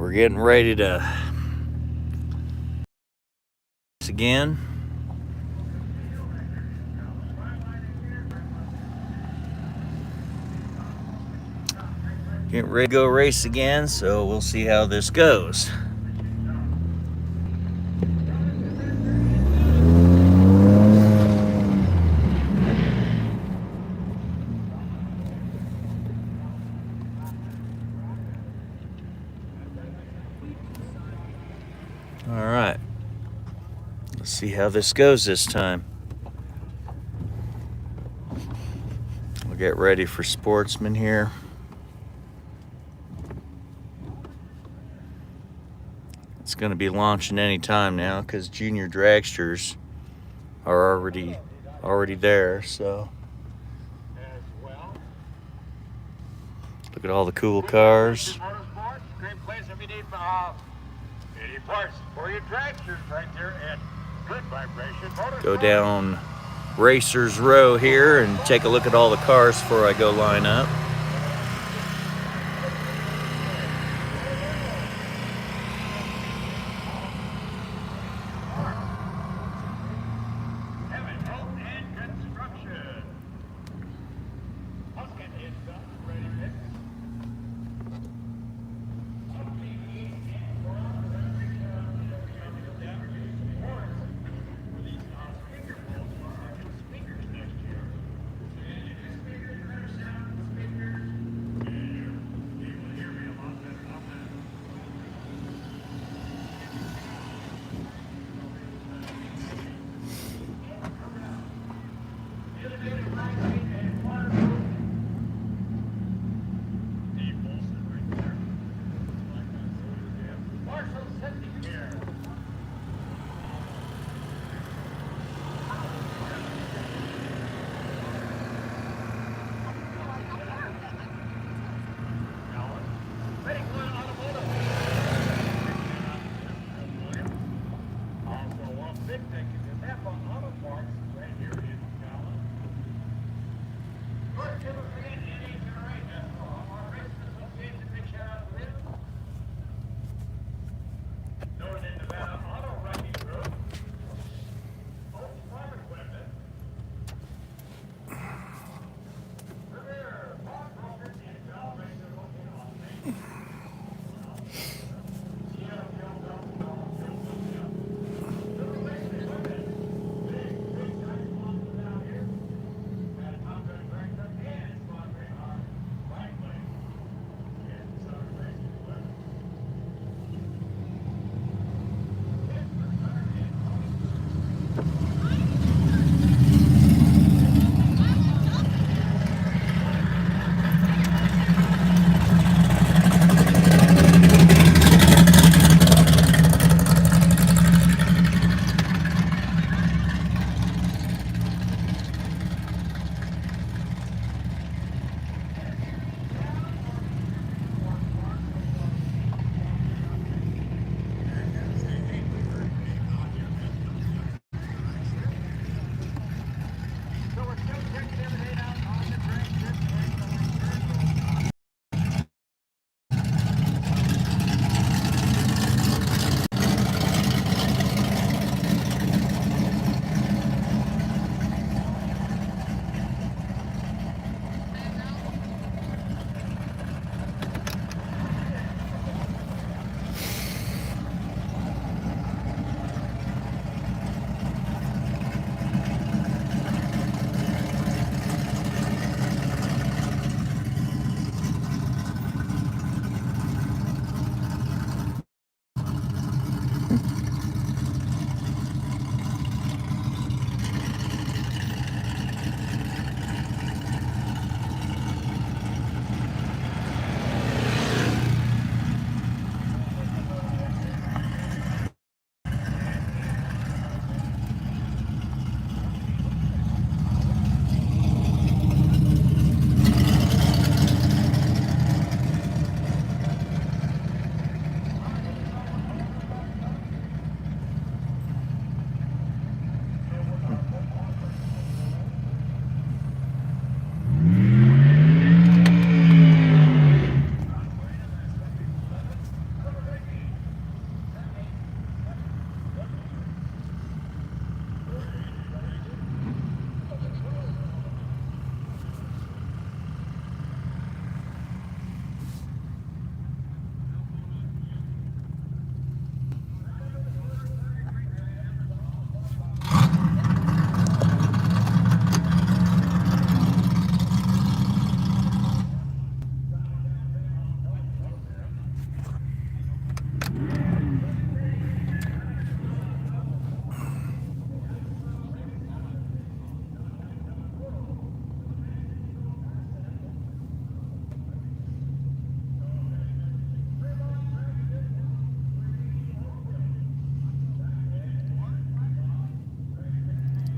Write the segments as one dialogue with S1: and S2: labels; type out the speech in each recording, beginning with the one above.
S1: We're getting ready to race again. Getting ready to go race again, so we'll see how this goes. All right, let's see how this goes this time. We'll get ready for Sportsman here. It's going to be launching any time now because junior dragsters are already there. So look at all the cool cars.
S2: Great place if you need any parts for your dragsters right there at Good Vibration.
S1: Go down Racers Row here and take a look at all the cars before I go line up.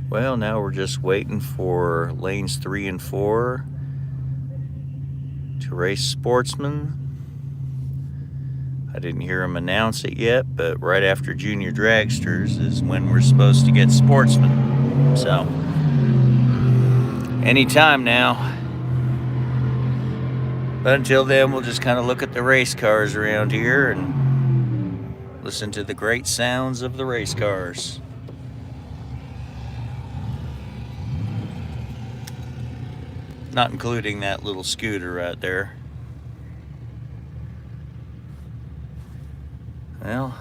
S1: Well, now we're just waiting for lanes 3 and 4 to race Sportsman. I didn't hear him announce it yet, but right after Junior Dragsters is when we're supposed to get Sportsman. So, anytime now. But until then, we'll just kind of look at the race cars around here and listen to the great sounds of the race cars. Not including that little scooter right there. Well,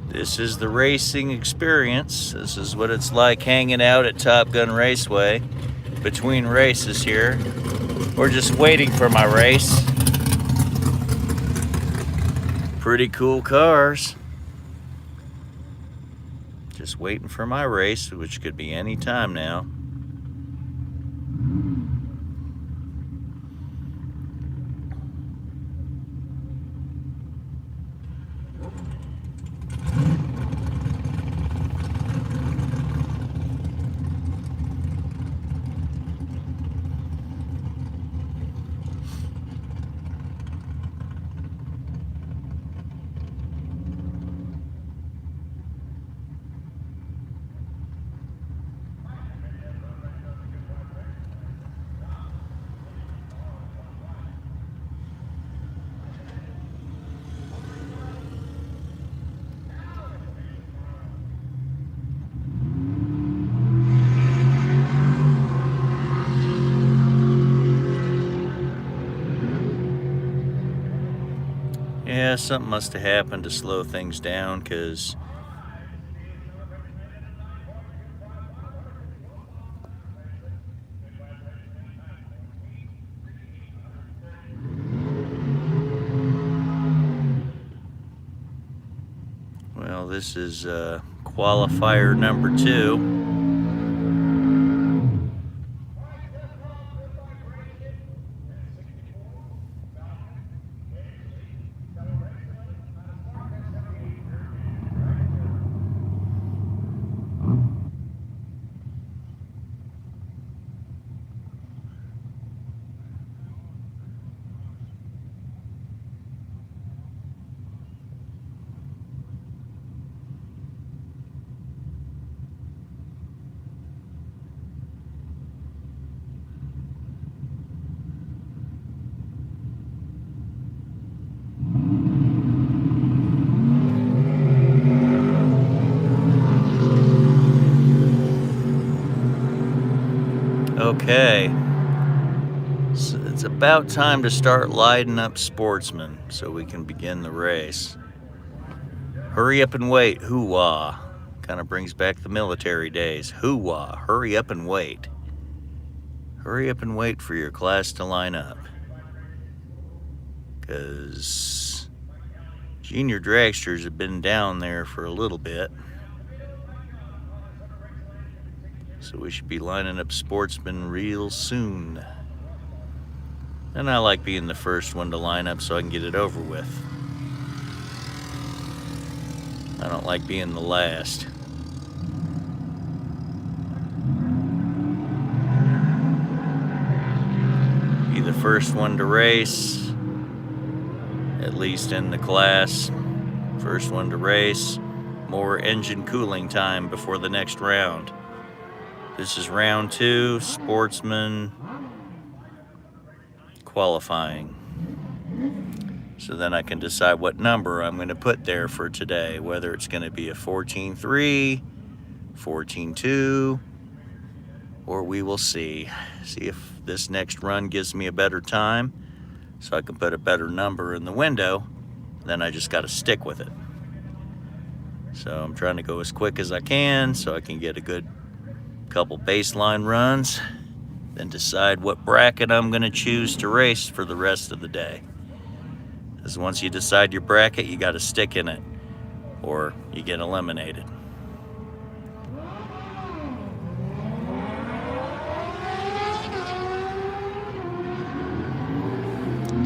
S1: this is the racing experience. This is what it's like hanging out at Gun Raceway between races here. We're just waiting for my race. Pretty cool cars. Just waiting for my race, which could be any time now. Yeah, something must have happened to slow things down, because well, this is qualifier number 2. Okay, so it's about time to start lighting up Sportsman so we can begin the race. Hurry up and wait, hoo-wah. Kind of brings back the military days. Hoo-wah, hurry up and wait. Hurry up and wait for your class to line up. Because Junior Dragsters have been down there for a little bit. So we should be lining up Sportsman real soon. And I like being the first one to line up so I can get it over with. I don't like being the last. Be the first one to race, at least in the class. First one to race, more engine cooling time before the next round. This is round 2, Sportsman qualifying. So then I can decide what number I'm going to put there for today, whether it's going to be a 14.3, 14.2, or we will see. See if this next run gives me a better time so I can put a better number in the window. Then I just got to stick with it. So I'm trying to go as quick as I can so I can get a good couple baseline runs, then decide what bracket I'm going to choose to race for the rest of the day. Because once you decide your bracket, you got to stick in it or you get eliminated.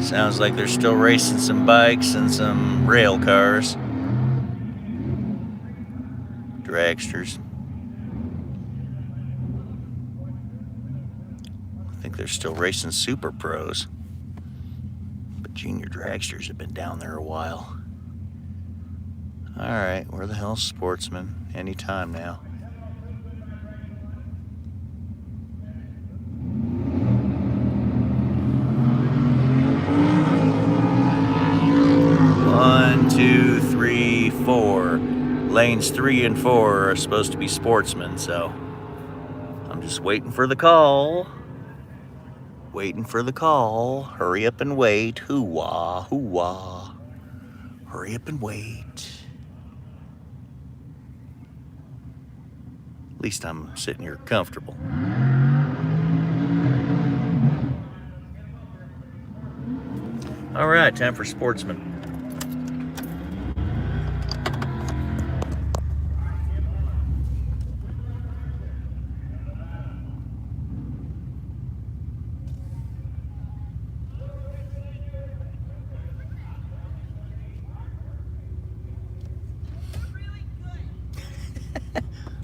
S1: Sounds like they're still racing some bikes and some rail cars. Dragsters. I think they're still racing super pros. But junior dragsters have been down there a while. Alright, where the hell's Sportsman? Anytime now. One, two, three, 4. Lanes 3 and 4 are supposed to be Sportsmen, so I'm just waiting for the call. Waiting for the call. Hurry up and wait. Hoo-wah, hoo-wah. Hurry up and wait. At least I'm sitting here comfortable. All right, time for Sportsman.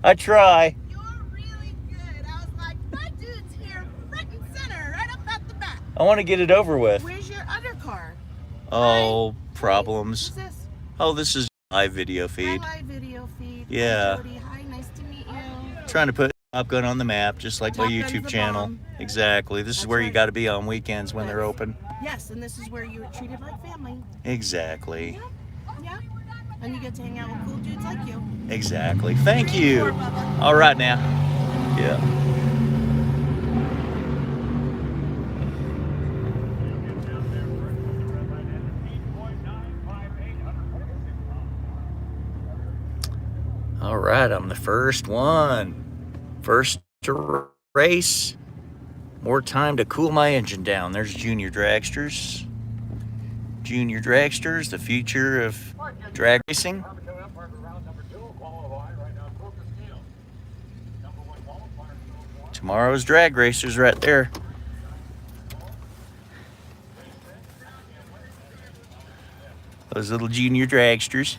S1: I try.
S3: You're really good. I was like, that dude's here front and center, right up at the back.
S1: I want to get it over with.
S3: Where's your other car?
S1: Oh,
S3: Hi.
S1: problems.
S3: Who's this?
S1: Oh, this is live video feed.
S3: Hi, live video feed.
S1: Yeah.
S3: Hi, Jody. Hi, nice to meet you.
S1: Trying to put Top Gun on the map, just like my
S3: Top Gun's
S1: YouTube
S3: the
S1: channel.
S3: bomb.
S1: Exactly. This is
S3: That's
S1: where you
S3: right.
S1: got to be on weekends when they're
S3: Yes.
S1: open.
S3: Yes, and this is where you're treated like family.
S1: Exactly.
S3: Yeah. And you get to hang out with cool dudes like you.
S1: Exactly. Thank you.
S3: Sure, Bubba.
S1: All right now. Yeah. All right, I'm the first one. First to race. More time to cool my engine down. There's junior dragsters. Junior dragsters, the future of drag racing. Tomorrow's drag racers right there. Those little junior dragsters.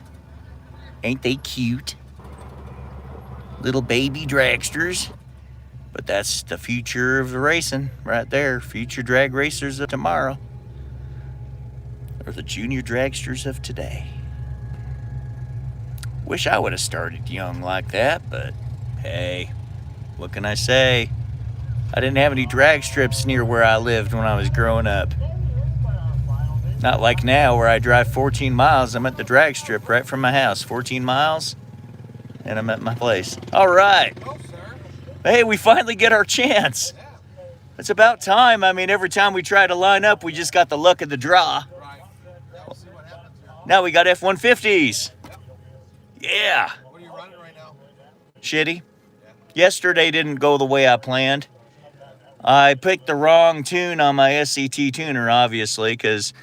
S1: Ain't they cute? Little baby dragsters. But that's the future of the racing right there. Future drag racers of tomorrow. Or the junior dragsters of today. Wish I would have started young like that, but hey, what can I say? I didn't have any drag strips near where I lived when I was growing up. Not like now where I drive 14 miles. I'm at the drag strip right from my house. 14 miles and I'm at my place. All right. Hey, we finally get our chance. It's about time. I mean, every time we try to line up, we just got the luck of the draw. Now we got F150s. Yeah.
S4: What are you running right now?
S1: Shitty. Yesterday didn't go the way I planned. I picked the wrong tune on my SCT tuner, obviously, because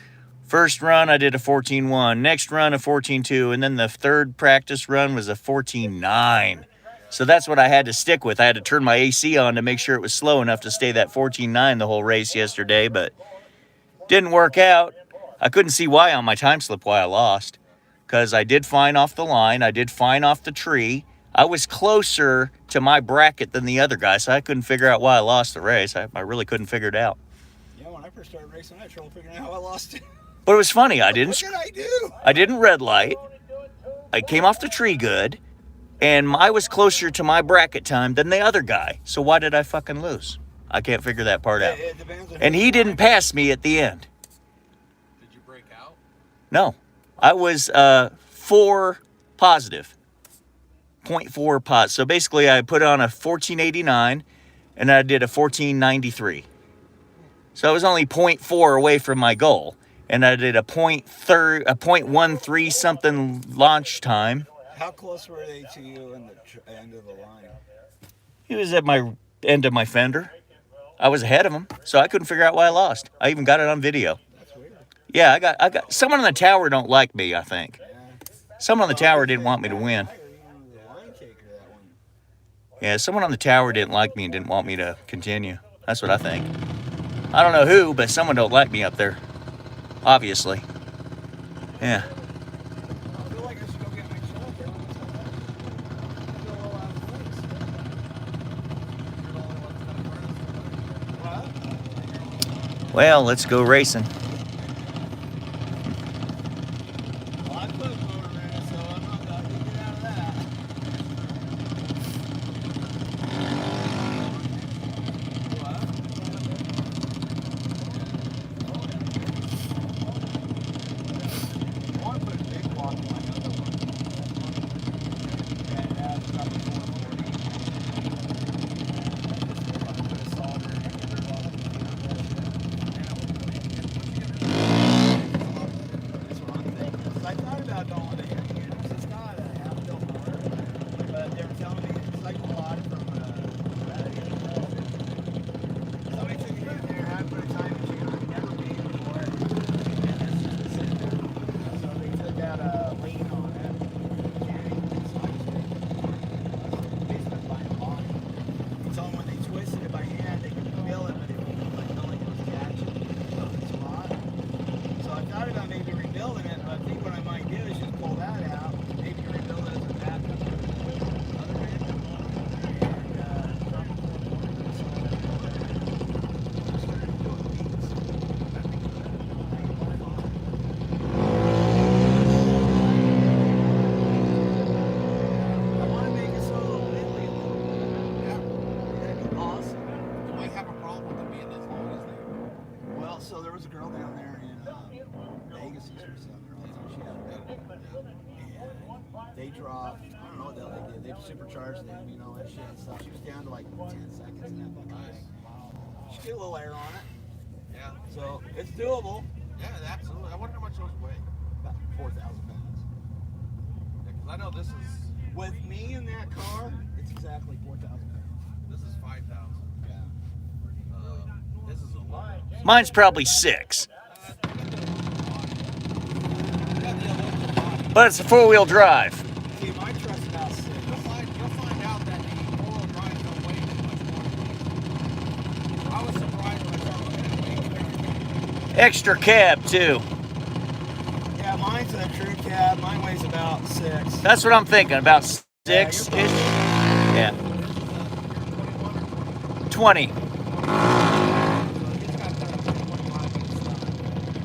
S1: first run I did a 14.1, next run a 14.2, and then the third practice run was a 14.9. So that's what I had to stick with. I had to turn my AC on to make sure it was slow enough to stay that 14.9 the whole race yesterday, but didn't work out. I couldn't see why on my time slip why I lost, because I did fine off the line. I did fine off the tree. I was closer to my bracket than the other guy, so I couldn't figure out why I lost the race. I really couldn't figure it out.
S4: Yeah, when I first started racing, I had trouble figuring out how I lost it.
S1: But it was funny.
S4: What did I do?
S1: I didn't red light. I came off the tree good, and I was closer to my bracket time than the other guy. So why did I fucking lose? I can't figure that part out.
S4: It depends on
S1: And he didn't pass me at the end.
S5: Did you break out?
S1: No. I was 4 positive. 0.4 pot. So basically I put on a 1489 and I did a 1493. So I was only 0.4 away from my goal. And I did a 0.13 something launch time.
S4: How close were they to you in the end of the line?
S1: He was at my end of my fender. I was ahead of him, so I couldn't figure out why I lost. I even got it on video.
S4: That's weird.
S1: Yeah, I got someone on the tower don't like me, I think. Someone on the tower didn't want me to win. Yeah, someone on the tower didn't like me and didn't want me to continue. That's what I think. I don't know who, but someone don't like me up there. Obviously. Yeah.
S4: I feel like I should go get my shot there. I feel a little out of place. What?
S1: Well, let's go racing.
S4: Well, I put motor in it, so I'm not going to get out of that. What? I want to put a big block in my other one. And it's got the 440. Put a solder in it, get rid of all the That's what I'm thinking. 'Cause I thought about going with a hand gear, 'cause it's got a half-built motor, but they were telling me it's like a lot from somebody took it in there, I put a time machine on, never paid for it, and it's just sitting there. So they took out a lien on it, and so I just paid basically buying a body. He told them when they twisted it by hand, they could feel it, but it would like felt like it was catching the spot. So I thought about maybe rebuilding it, but I think what I might do is just pull that out, maybe rebuild it as a backup to the other end, and drop it for I want to make it so it'll wiggle a little bit.
S5: Yeah.
S4: That'd be awesome.
S5: Do I have a problem with them being as long as they are?
S4: Well, so there was a girl down there in Vegas or something, or else she had a red one. And they dropped, I don't know what the hell they did. They supercharged them, you know, that shit and stuff. She was down to like 10 seconds in that fucking thing. She did a little air on it.
S5: Yeah.
S4: So it's doable.
S5: Yeah, absolutely. I wonder how much those weigh.
S4: About 4,000 pounds.
S5: Because I know this is
S4: With me in that car, it's exactly 4,000 pounds.
S5: 5,000.
S4: Yeah.
S5: This is a lot.
S1: Mine's probably 6. But it's a 4-wheel drive.
S4: See, my truck's about 6.
S5: You'll find out that the four-wheel drives don't weigh too much more than these. I was surprised when I saw them weighing
S1: Extra cab, too.
S4: Yeah, mine's a crew cab. Mine weighs about 6.
S1: That's what I'm thinking. About 6-ish. Yeah. 20.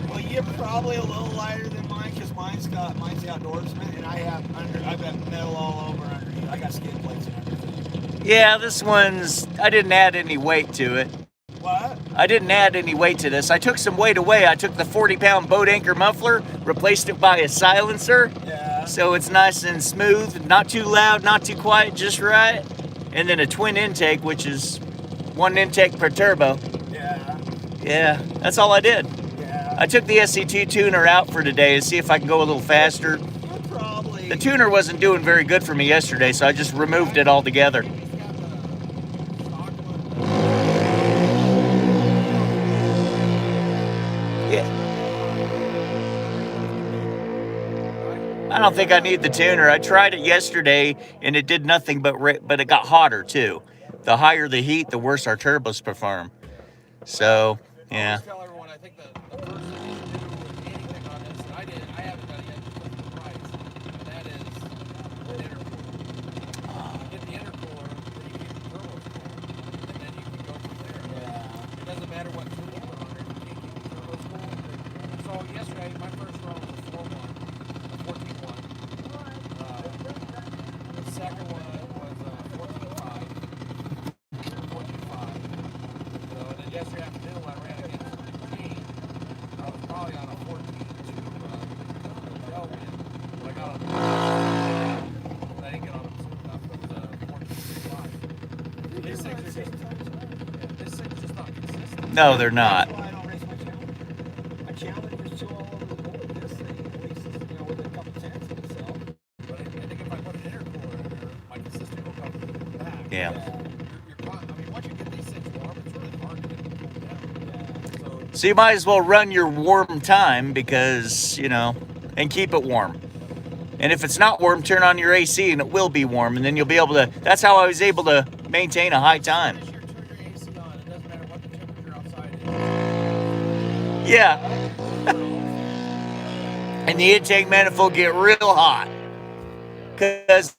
S4: Well, you're probably a little lighter than mine because mine's the outdoorsman, and I've got metal all over underneath. I got skid plates and everything.
S1: Yeah, this one's, I didn't add any weight to it.
S4: What?
S1: I didn't add any weight to this. I took some weight away. I took the 40-pound boat anchor muffler, replaced it by a silencer.
S4: Yeah.
S1: So it's nice and smooth, not too loud, not too quiet, just right. And then a twin intake, which is 1 intake per turbo.
S4: Yeah.
S1: Yeah, that's all I did.
S4: Yeah.
S1: I took the SCT tuner out for today to see if I can go a little faster.
S4: You're probably.
S1: The tuner wasn't doing very good for me yesterday, so I just removed it altogether. Yeah. I don't think I need the tuner. I tried it yesterday, and it did nothing but it got hotter, too. The higher the heat, the worse our turbos perform. So,
S5: I
S1: yeah.
S5: always tell everyone, I think the first thing you should do with anything on this, and I haven't done it yet because of the price, and that is an intercooler. You get the intercooler, then you keep the turbos cool, and then you can go from there.
S4: Yeah.
S5: It doesn't matter what tune you put on there, if you can't keep the turbos cool. So yesterday, my first run was a 4-1, a 14-1. The second one was a 14-5. 14-5. So, and then yesterday afternoon when I ran against Gene, I was probably on a 14-2 run because of the tailwind. But I got on the I didn't get on them soon enough. It was a 14-5. These things are just not consistent.
S1: No, they're not.
S4: That's why I don't race my Challenger. My Challenger is too all over the board. This thing, at least, is, within a couple tenths of itself.
S5: But I think if I put an intercooler in there, my consistency will come back.
S1: Yeah.
S5: I mean, once you get these things warm, it's really hard to get them cooled down.
S1: So you might as well run your warm time because, and keep it warm. And if it's not warm, turn on your AC and it will be warm. And then you'll be able to, that's how I was able to maintain a high time.
S5: As you turn your AC on, it doesn't matter what the temperature outside is.
S1: Yeah. And the intake manifold get real hot. Because,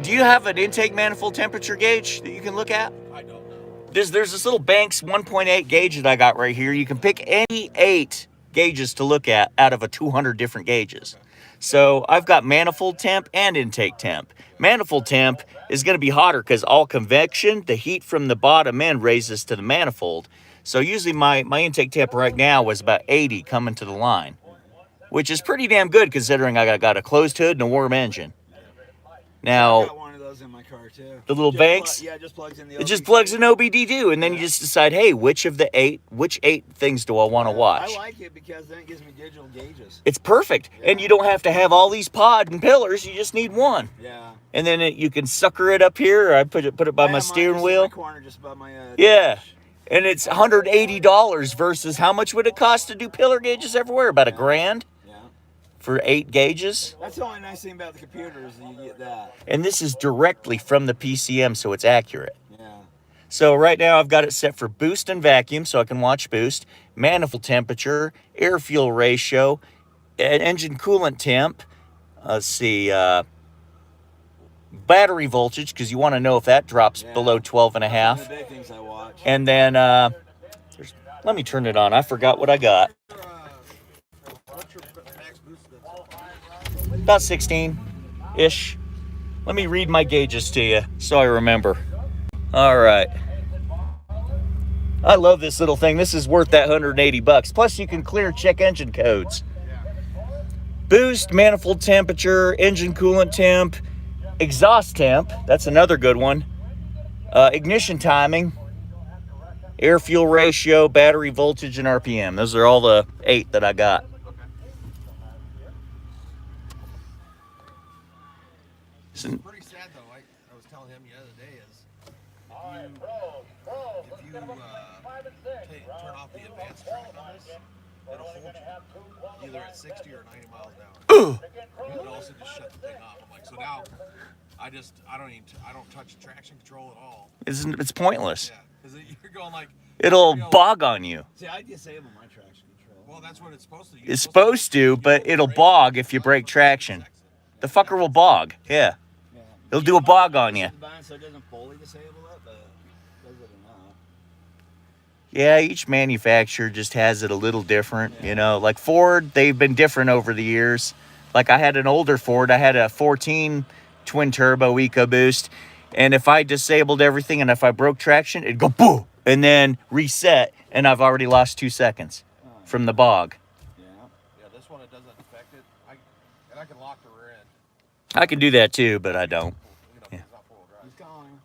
S1: do you have an intake manifold temperature gauge that you can look at?
S5: I don't know.
S1: There's this little Banks 1.8 gauge that I got right here. You can pick any 8 gauges to look at out of a 200 different gauges. So I've got manifold temp and intake temp. Manifold temp is going to be hotter because all convection, the heat from the bottom end raises to the manifold. So usually my intake temp right now was about 80 coming to the line, which is pretty damn good considering I got a closed hood and a warm engine. Now,
S4: I got one of those in my car too.
S1: the little Banks?
S4: Yeah, it just plugs in the
S1: It just plugs in OBD2, and then you just decide, hey, which 8 things do I want to watch?
S4: I like it because then it gives me digital gauges.
S1: It's perfect, and you don't have to have all these pod and pillars. You just need one,
S4: Yeah.
S1: and then you can sucker it up here. Or I put it by my steering wheel.
S4: My corner just above my
S1: Yeah,
S4: dash.
S1: and it's $180 versus how much would it cost to do pillar gauges everywhere? About $1,000
S4: Yeah.
S1: for 8 gauges.
S4: That's the only nice thing about the computer is that you get that.
S1: And this is directly from the PCM, so it's accurate.
S4: Yeah.
S1: So right now I've got it set for boost and vacuum so I can watch boost, manifold temperature, air fuel ratio, engine coolant temp, let's see, battery voltage because you want to know if that drops below 12 and a
S4: One of
S1: half.
S4: the big things I watch.
S1: And then, let me turn it on. I forgot what I got.
S5: What's your max boost?
S1: About 16-ish. Let me read my gauges to you so I remember. All right. I love this little thing. This is worth that $180. Plus, you can clear check engine codes. Boost, manifold temperature, engine coolant temp, exhaust temp. That's another good one. Ignition timing, air fuel ratio, battery voltage, and RPM. Those are all the 8 that I got.
S5: It's pretty sad though. I was telling him the other day is if you turn off the advanced track on this, it'll hold you either at 60 or 90 miles an hour. You can also just shut the thing off. I'm like, so now I don't touch traction control at all.
S1: It's pointless.
S5: Yeah, because you're going like
S1: It'll bog on you.
S4: See, I disable my traction control.
S5: Well, that's what it's supposed to.
S1: It's supposed to, but it'll bog if you break traction. The fucker will bog. Yeah.
S4: Yeah.
S1: It'll do a bog on you.
S4: So it doesn't fully disable it, but does it enough?
S1: Yeah, each manufacturer just has it a little different. Like Ford, they've been different over the years. Like I had an older Ford. I had a 14 twin turbo EcoBoost. And if I disabled everything and if I broke traction, it'd go boom and then reset. And I've already lost 2 seconds from the bog.
S4: Yeah.
S5: Yeah, this one it doesn't affect it. I can lock the rear end.
S1: I can do that too, but I don't.
S5: It's not full drive.
S4: He's calling.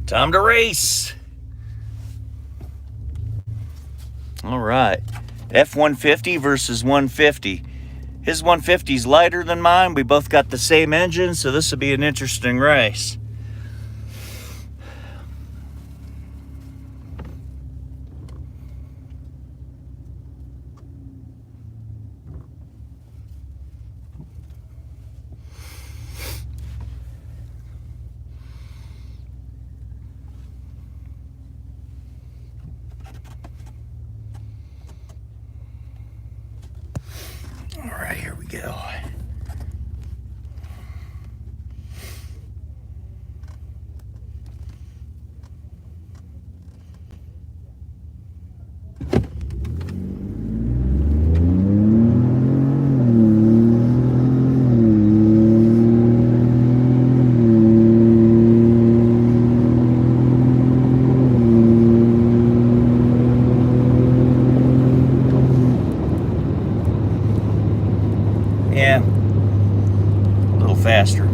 S1: Time to race. All right. F150 versus 150. His 150's lighter than mine. We both got the same engine, so this will be an interesting race. All right, here we go. Yeah, a little faster.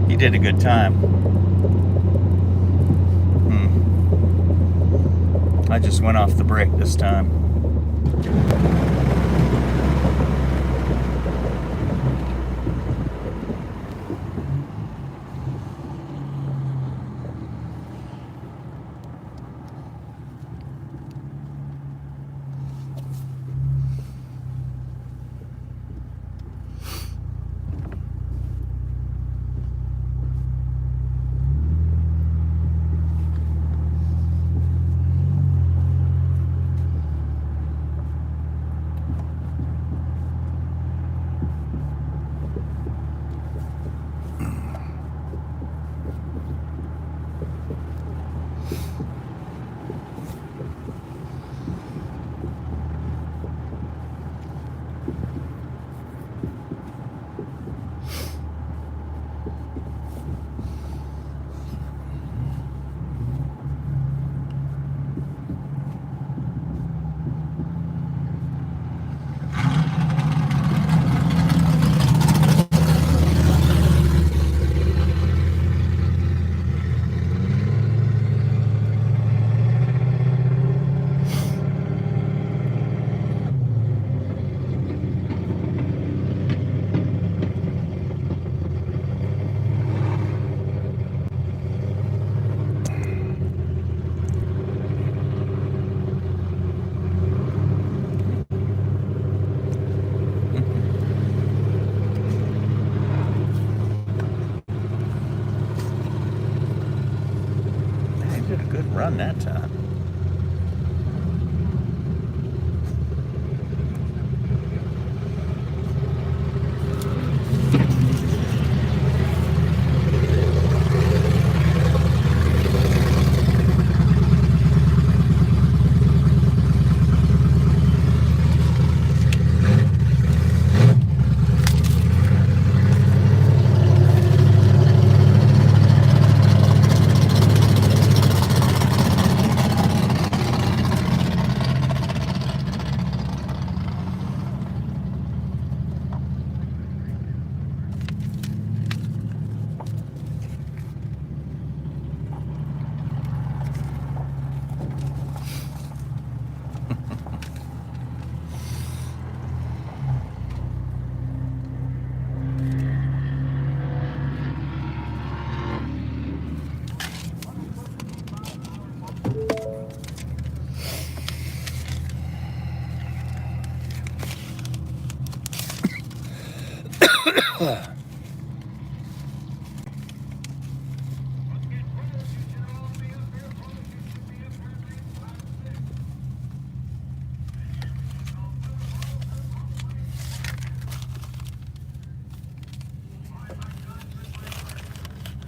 S1: He did a good time. I just went off the brake this time. He did a good run that time.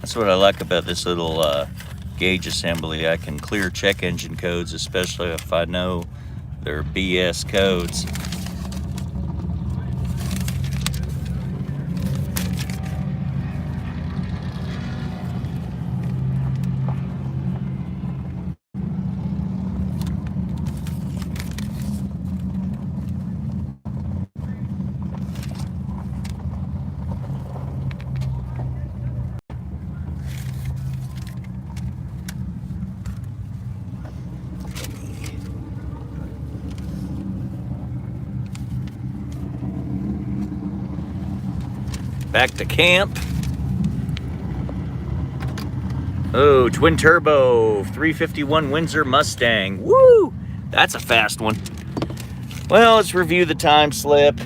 S1: That's what I like about this little gauge assembly. I can clear check engine codes, especially if I know they're BS codes. Back to camp. Oh, twin turbo, 351 Windsor Mustang. Woo! That's a fast one. Well, let's review the time slip.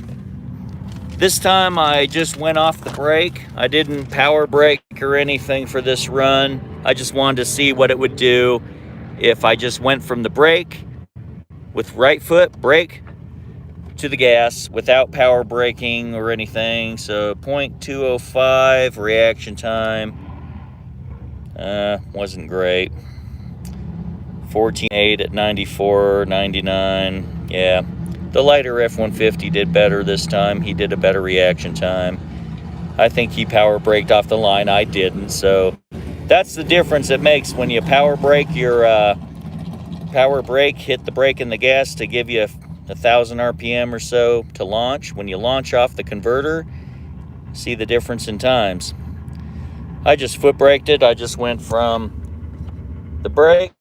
S1: This time I just went off the brake. I didn't power brake or anything for this run. I just wanted to see what it would do if I just went from the brake with right foot brake to the gas without power braking or anything. So 0.205 reaction time. Wasn't great. 14.8 at 94, 99. Yeah, the lighter F150 did better this time. He did a better reaction time. I think he power braked off the line. I didn't. So that's the difference it makes when you power brake your power brake, hit the brake and the gas to give you 1,000 RPM or so to launch. When you launch off the converter, see the difference in times. I just foot braked it. I just went from the brake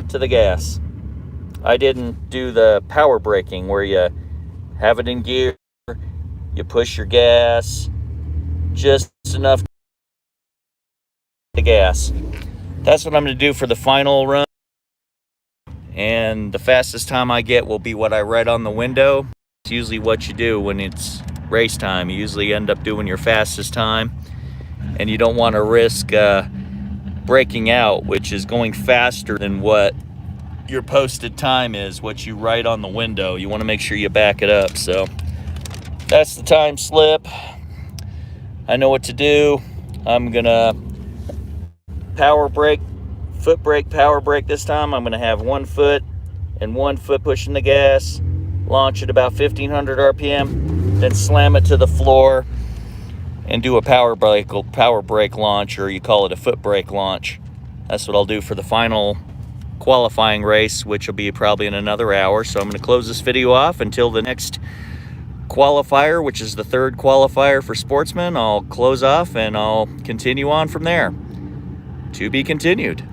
S1: to the gas. I didn't do the power braking where you have it in gear, you push your gas just enough to the gas. That's what I'm going to do for the final run. And the fastest time I get will be what I write on the window. It's usually what you do when it's race time. You usually end up doing your fastest time. And you don't want to risk breaking out, which is going faster than what your posted time is, what you write on the window. You want to make sure you back it up. So that's the time slip. I know what to do. I'm going to power brake, foot brake, power brake this time. I'm going to have 1 foot and 1 foot pushing the gas, launch at about 1,500 RPM, then slam it to the floor and do a power brake launch, or you call it a foot brake launch. That's what I'll do for the final qualifying race, which will be probably in another hour. So I'm going to close this video off until the next qualifier, which is the 3rd qualifier for sportsmen. I'll close off and I'll continue on from there. To be continued.